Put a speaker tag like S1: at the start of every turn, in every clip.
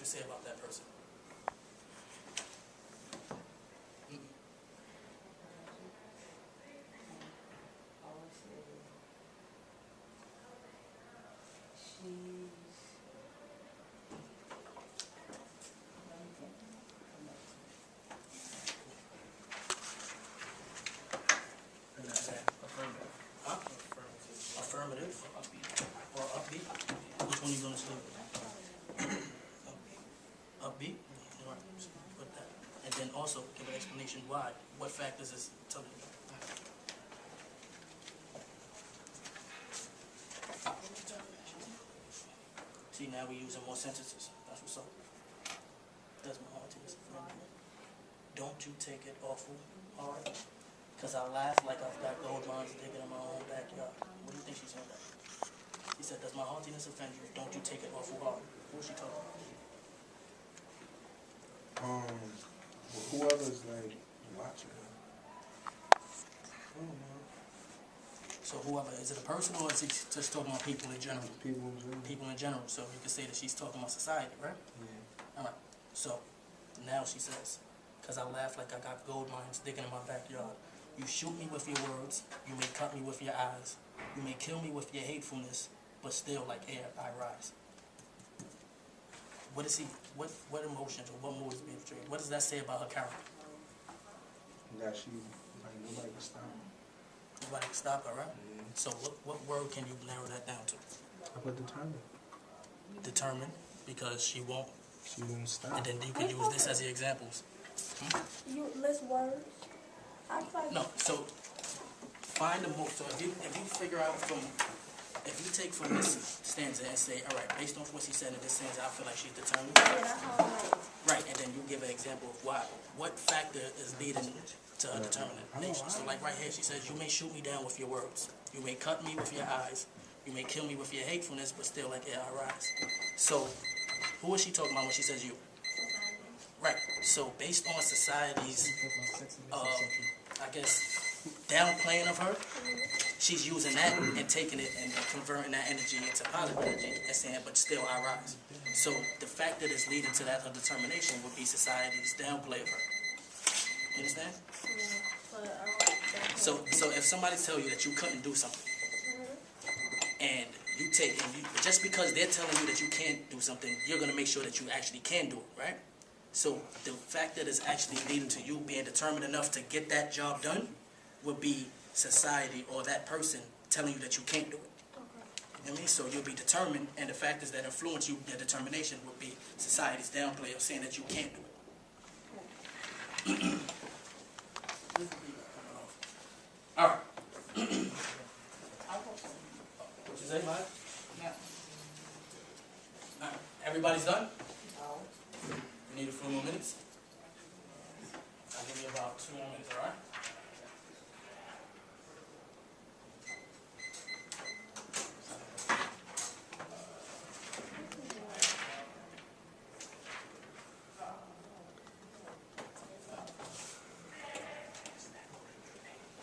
S1: you say about that person? Huh? Affirmative or upbeat? Which one are you going to select? Upbeat? All right, so put that. And then also give an explanation why. What factors is telling you? See, now we're using more sentences. That's what's up. That's my heart to this. Don't you take it awful hard? Because I laugh like I've got gold mines digging in my own backyard. What do you think she's saying that? She said, does my heartiness offend you? Don't you take it awful hard? What was she talking about?
S2: Whoever's like watching her. I don't know.
S1: So whoever, is it a person or is he just talking about people in general?
S2: People in general.
S1: People in general. So you could say that she's talking about society, right?
S2: Yeah.
S1: All right. So now she says, because I laugh like I got gold mines digging in my backyard. You shoot me with your words. You may cut me with your eyes. You may kill me with your hatefulness, but still like air I rise. What is he? What emotions or what mood is being portrayed? What does that say about her character?
S2: That she, like, nobody can stop her.
S1: Nobody can stop her, right?
S2: Yeah.
S1: So what word can you narrow that down to?
S2: I put determined.
S1: Determined, because she won't.
S2: She won't stop.
S1: And then you can use this as the examples.
S3: You list words. I try.
S1: No, so find the most. So if you figure out if you take from this stanza and say, all right, based on what she said in this stanza, I feel like she's determined.
S3: Yeah, that's how I like.
S1: Right, and then you give an example of why. What factor is leading to her determination? So like right here, she says, you may shoot me down with your words. You may cut me with your eyes. You may kill me with your hatefulness, but still like air I rise. So who is she talking about when she says you? Right. So based on society's, I guess, downplaying of her, she's using that and taking it and converting that energy into positive energy and saying, but still I rise. So the fact that it's leading to that her determination would be society's downplay of her. You understand? So if somebody tell you that you couldn't do something, and you take, just because they're telling you that you can't do something, you're going to make sure that you actually can do it, right? So the fact that it's actually leading to you being determined enough to get that job done would be society or that person telling you that you can't do it. You know what I mean? So you'll be determined, and the factors that influence you, their determination, would be society's downplay of saying that you can't do it. All right. What you say, Mike?
S4: No.
S1: All right. Everybody's done? You need a few more minutes? I'll give you about 2 more minutes, all right?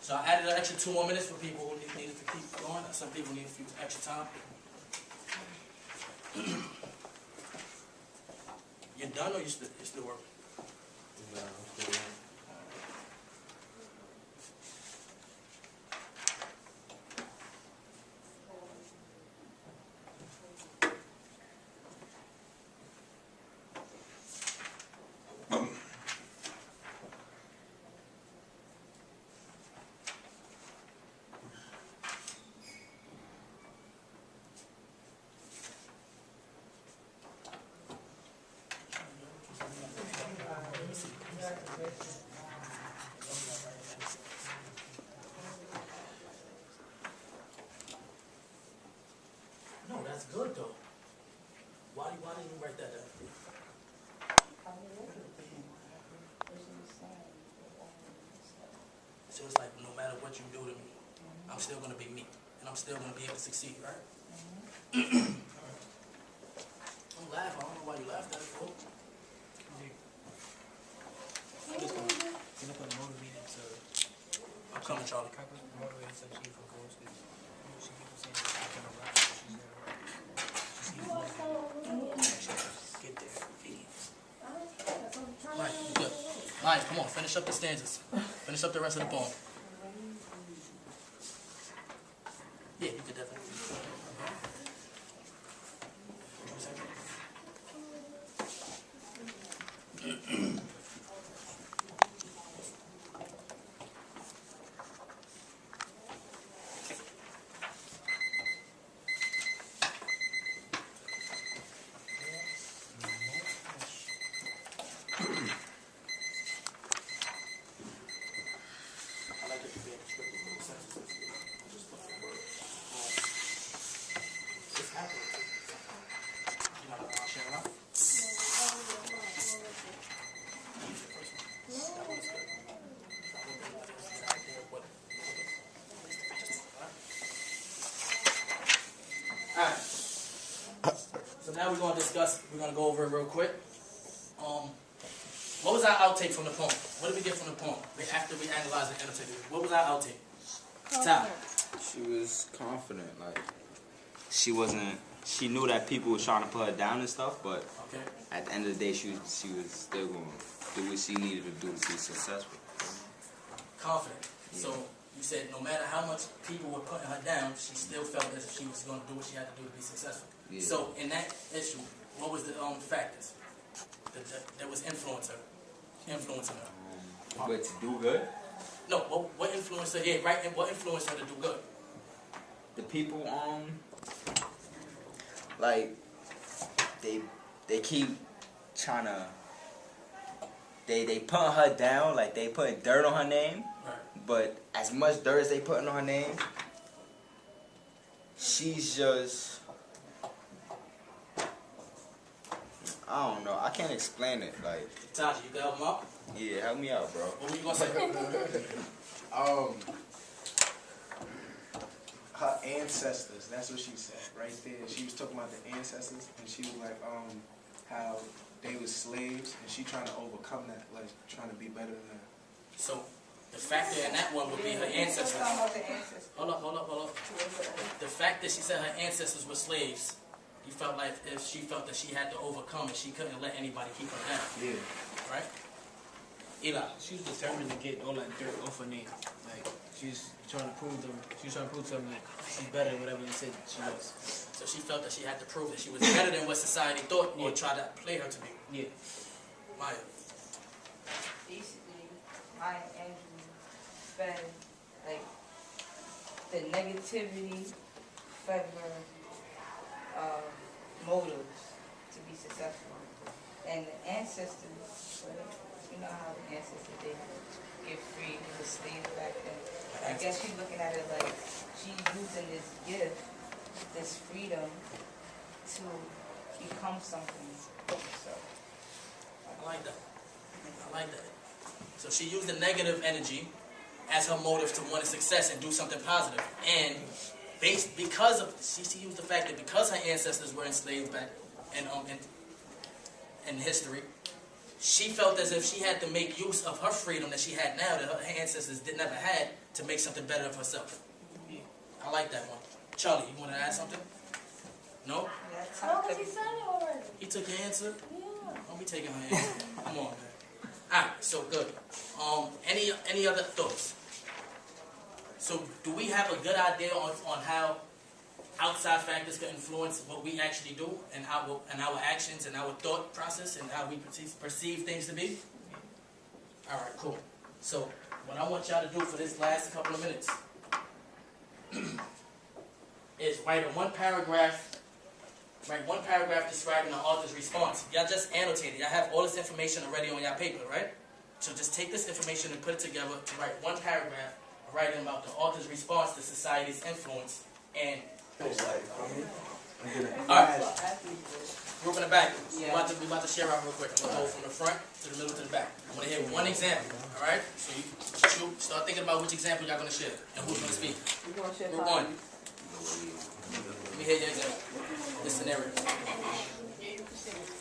S1: So I added an extra 2 more minutes for people who needed to keep going. Some people need a few extra time. You're done or you're still working?
S2: No, I'm still there.
S1: No, that's good though. Why didn't you write that down? So it's like no matter what you do to me, I'm still gonna be me, and I'm still gonna be able to succeed, right? Don't laugh. I don't know why you laughed at it, bro. I'm coming, Charlie. Get there. Lions, come on, finish up the stanzas. Finish up the rest of the poem. Yeah, you could definitely. Alright. So now we're going to discuss, we're going to go over it real quick. What was our outtake from the poem? What did we get from the poem? After we analyzed and annotated it, what was our outtake? Ty.
S4: She was confident, like she knew that people were trying to put her down and stuff, but
S1: Okay.
S4: at the end of the day she was still going to do what she needed to do to be successful.
S1: Confident.
S4: Yeah.
S1: So you said no matter how much people were putting her down, she still felt as if she was going to do what she had to do to be successful.
S4: Yeah.
S1: So in that issue, what was the factors that was influencing her?
S4: But to do good,
S1: No, what influenced her? Yeah, right. And what influenced her to do good?
S4: the people like they keep trying to they putting her down, like they putting dirt on her name.
S1: Right.
S4: But as much dirt as they putting on her name, she's just, I don't know. I can't explain it. Like,
S1: Taji, you can help him out.
S4: yeah, help me out, bro.
S1: What were you gonna say?
S2: Her ancestors, that's what she said right there. She was talking about the ancestors, and she was like, how they was slaves, and she trying to overcome that, like trying to be better than them.
S1: So the factor in that one would be her ancestors. Hold up. The fact that she said her ancestors were slaves, you felt like if she felt that she had to overcome it, she couldn't let anybody keep her down.
S2: Yeah.
S1: Right? Eli.
S5: She was determined to get all that dirt off her name. Like she's trying to prove them. She was trying to prove to them that she's better than whatever they said she was.
S1: So she felt that she had to prove that she was better than what society thought or
S5: Yeah.
S1: try to play her to be.
S5: Yeah.
S1: Maya.
S6: Basically, Maya Angelou fed like the negativity fed her motives to be successful, and the ancestors, right? You know how the ancestors they get free, they were slaves back then. I guess she's looking at it like she's using this gift, this freedom, to become something. So.
S1: I like that. So she used the negative energy as her motive to want a success and do something positive. And because of she used the fact that because her ancestors were enslaved back in history, she felt as if she had to make use of her freedom that she had now that her ancestors never had to make something better of herself.
S5: Yeah.
S1: I like that one. Charlie, you want to add something? No?
S3: No, because he said it already.
S1: He took your answer?
S3: Yeah.
S1: Don't be taking her answer. Come on, man. Alright, so good. Any other thoughts? So do we have a good idea on how outside factors can influence what we actually do and our actions and our thought process and how we perceive things to be? Alright, cool. So what I want y'all to do for this last couple of minutes is write one paragraph describing the author's response. Y'all just annotated. Y'all have all this information already on y'all paper, right? So just take this information and put it together to write one paragraph writing about the author's response to society's influence and alright. Group in the back. We about to share out real quick. I'm gonna go from the front to the middle to the back. I want to hear one example. Alright? So you start thinking about which example y'all gonna share and who's gonna speak. Group one. Let me hear your example. This scenario.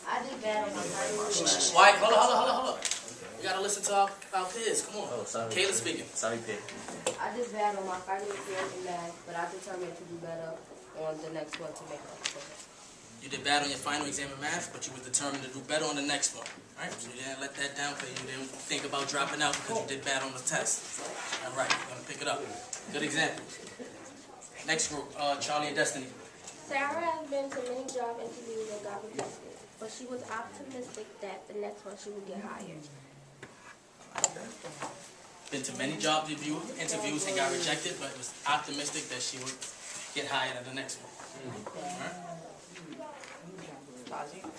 S7: I did bad on my first.
S1: Why? Hold up. We gotta listen to our peers. Come on.
S8: Oh, sorry.
S1: Kayla speaking.
S8: Sorry, Pip.
S7: I did bad on my final exam in math, but I determined to do better on the next one to make up for it.
S1: You did bad on your final exam in math, but you were determined to do better on the next one. Right? So you didn't let that down because you didn't think about dropping out because you did bad on the test. All right, you're going to pick it up. Good example. Next group, Charlie and Destiny.
S3: Sarah has been to many job interviews and got rejected, but she was optimistic that the next one she would get hired.
S1: Been to many job interviews and got rejected, but was optimistic that she would get hired at the next one. All right?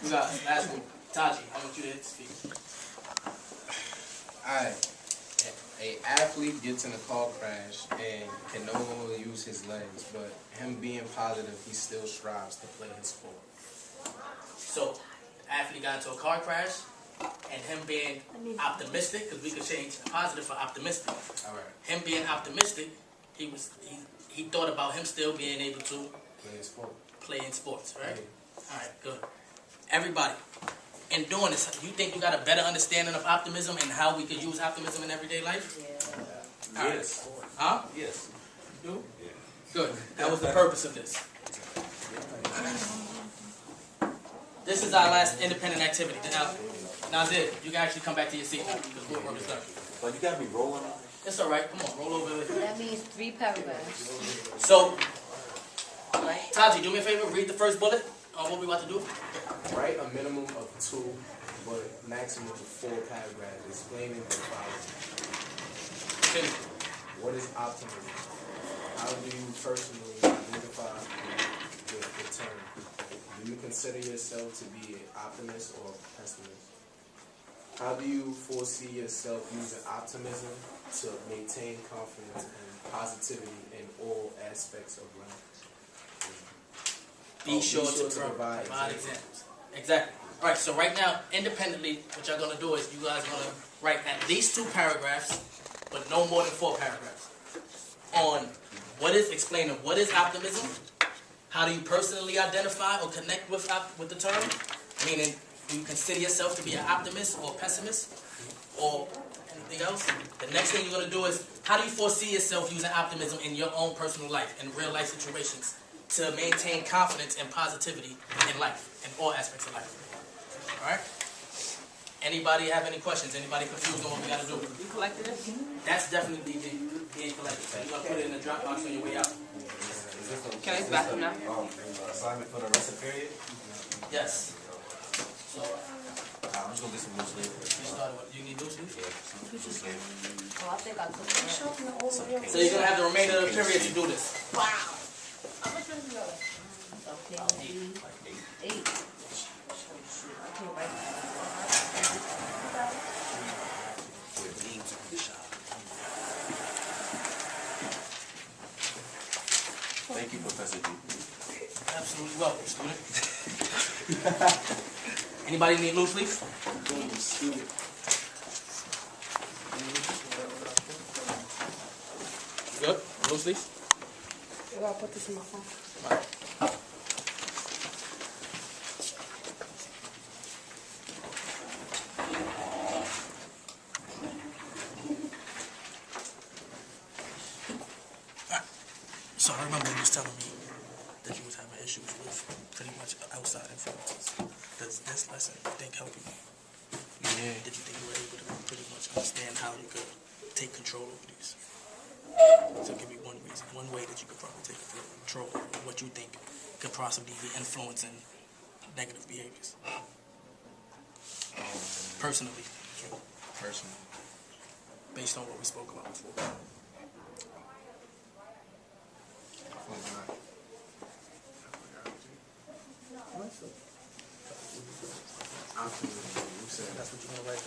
S1: You got last one. Taji, I want you to speak.
S2: Alright. A athlete gets in a car crash and can no longer use his legs, but him being positive, he still strives to play his sport.
S1: So, athlete got into a car crash, and him being optimistic, because we could change positive for optimistic.
S2: Alright.
S1: Him being optimistic, he thought about him still being able to
S2: Play his sport.
S1: play in sports, right? All right, good. Everybody, in doing this, you think you got a better understanding of optimism and how we could use optimism in everyday life?
S6: Yeah.
S1: All right.
S8: Yes.
S1: Huh?
S8: Yes.
S1: You do?
S8: Yeah.
S1: Good. That was the purpose of this. This is our last independent activity. Now, Zid, you can actually come back to your seat now because work is done.
S8: But you got me rolling.
S1: It's all right. Come on, roll over.
S6: That means 3 paragraphs.
S1: So,
S6: Right?
S1: Taji, do me a favor. Read the first bullet on what we about to do.
S2: Write a minimum of 2, but maximum of 4 paragraphs explaining the following.
S1: Finish.
S2: What is optimism? How do you personally identify the term? Do you consider yourself to be an optimist or pessimist? How do you foresee yourself using optimism to maintain confidence and positivity in all aspects of life?
S1: Be sure to provide examples. Exactly. All right, so right now, independently, what y'all going to do is you guys are going to write at least 2 paragraphs, but no more than 4 paragraphs, on explaining what is optimism, how do you personally identify or connect with the term, meaning do you consider yourself to be an optimist or pessimist, or anything else? The next thing you're going to do is, how do you foresee yourself using optimism in your own personal life, in real life situations, to maintain confidence and positivity in life, in all aspects of life. All right? Anybody have any questions? Anybody confused on what we got to do?
S6: You collected it?
S1: That's definitely being collected. So you're going to put it in the Dropbox on your way out.
S6: Can I use the bathroom now?
S8: Assignment for the rest of the period?
S1: Yes. So,
S8: I'm just gonna get some loose leaf.
S1: you started what? You need loose leaf?
S6: Oh, I think I took it.
S1: So you're going to have the remainder of the period to do this.
S6: Wow. How much was it? Okay, 8. Okay, right.
S8: Thank you, Professor D.
S1: Absolutely welcome, student. Anybody need loose leaf? Good? Loose leaf?
S3: I gotta put this in my phone.
S1: So I remember you was telling me that you was having issues with pretty much outside influences. Does this lesson, you think, help you? Yeah. Did you think you were able to pretty much understand how you could take control over these? So give me one reason, one way that you could probably take control over what you think could possibly be influencing negative behaviors. Personally. Based on what we spoke about before. That's what you're gonna write.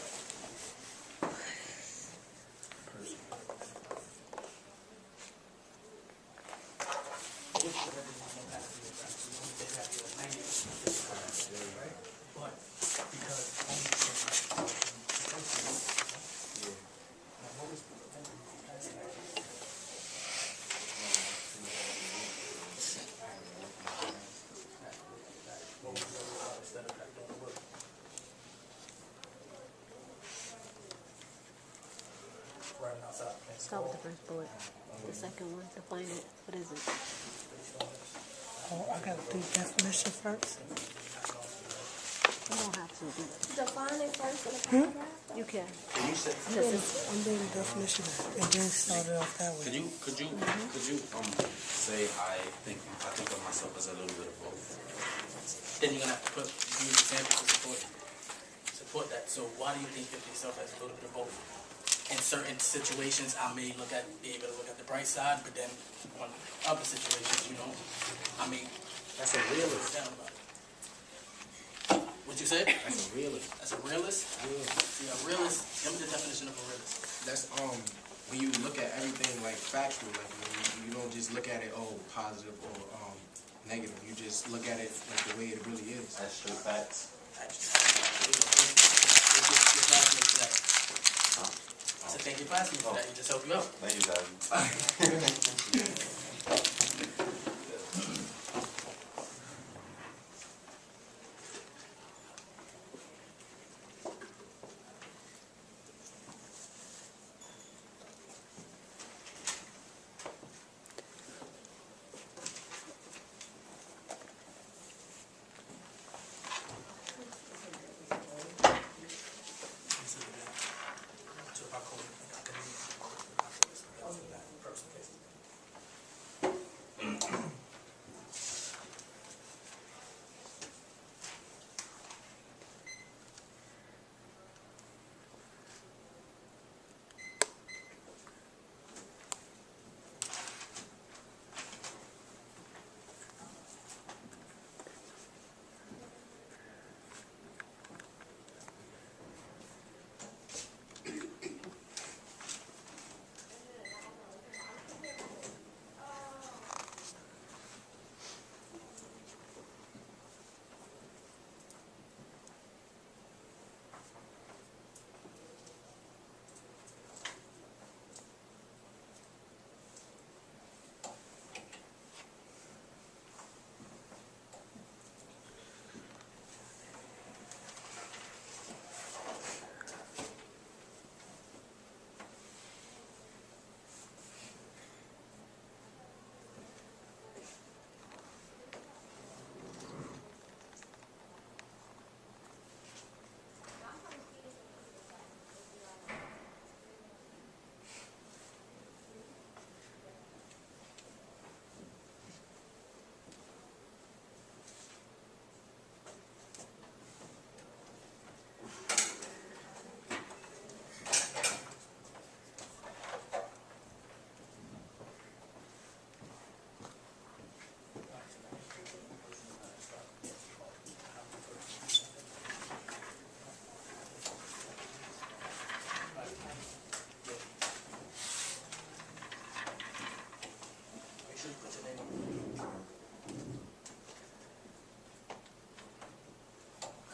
S7: Start with the first bullet. The second one, define it. What is it?
S9: Oh, I gotta do definition first.
S7: You don't have to do
S3: Define it first in the paragraph.
S7: it. You can.
S8: Can you say?
S9: I'm doing the definition and then start it off that way.
S8: Could you say I think of myself as a little bit of both.
S1: Then you're gonna have to use examples to support that. So why do you think of yourself as a little bit of both? In certain situations, I may be able to look at the bright side, but then on other situations, I may
S2: That's a realist.
S1: down about it. What'd you say?
S2: That's a realist.
S1: That's a realist?
S2: Yeah.
S1: See, a realist, give me the definition of a realist.
S2: That's when you look at everything like factual, like when you don't just look at it positive or negative. You just look at it like the way it really is.
S8: That's straight facts.
S1: So thank you for asking me for that. You just help you out.
S8: Thank you, guys.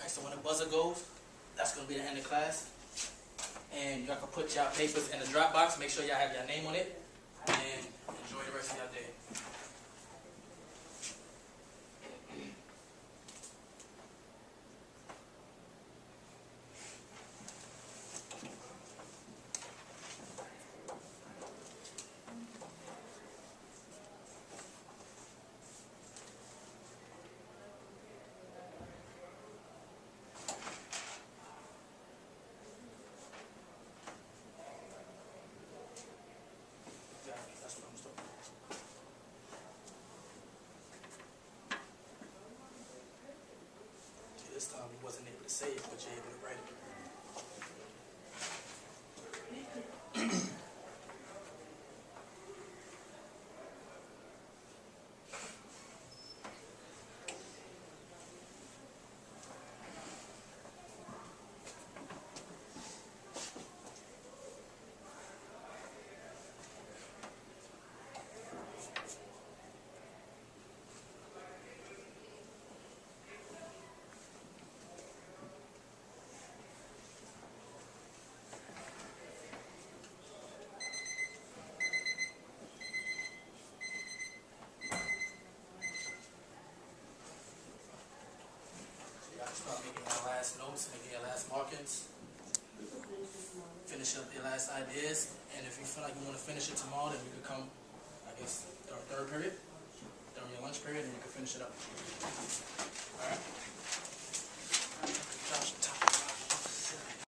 S8: So when the buzzer goes, that's going to be the end of class. And y'all can put y'all papers in the drop box. Make sure y'all have your name on it. And enjoy the rest of y'all day. That's what I'm talking about. See, this time he wasn't able to say it, but you're able to write it. Start making your last notes, making your last markings. Finish up your last ideas. And if you feel like you want to finish it tomorrow, then we could come, I guess, during third period, during your
S1: your lunch period, and you can finish it up. All right?